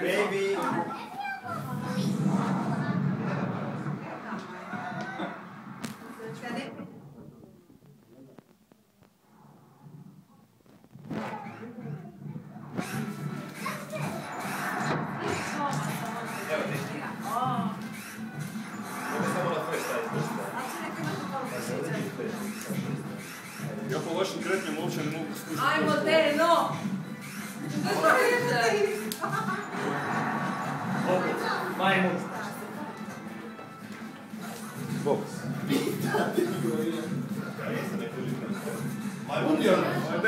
Baby. Ja po vašim kretnjama uopće ne mogu skušati. Ajmo te, no! Što je? Opet, majmun. Boks.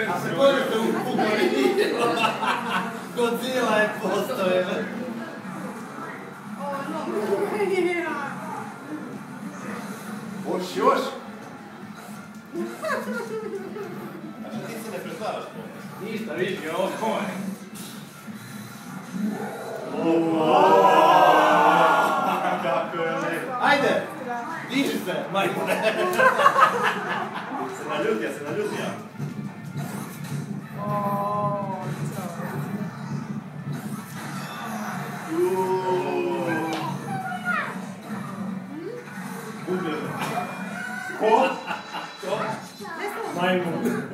A se koriste u Pukari. Godzilla je postoje. Još. A što ti se ne pretvaraš po? Ništa, vidiš ga, ovo koje. Kako je lijepo. Ajde, diži se, majmune. Se naljutija. Ko? Majmun.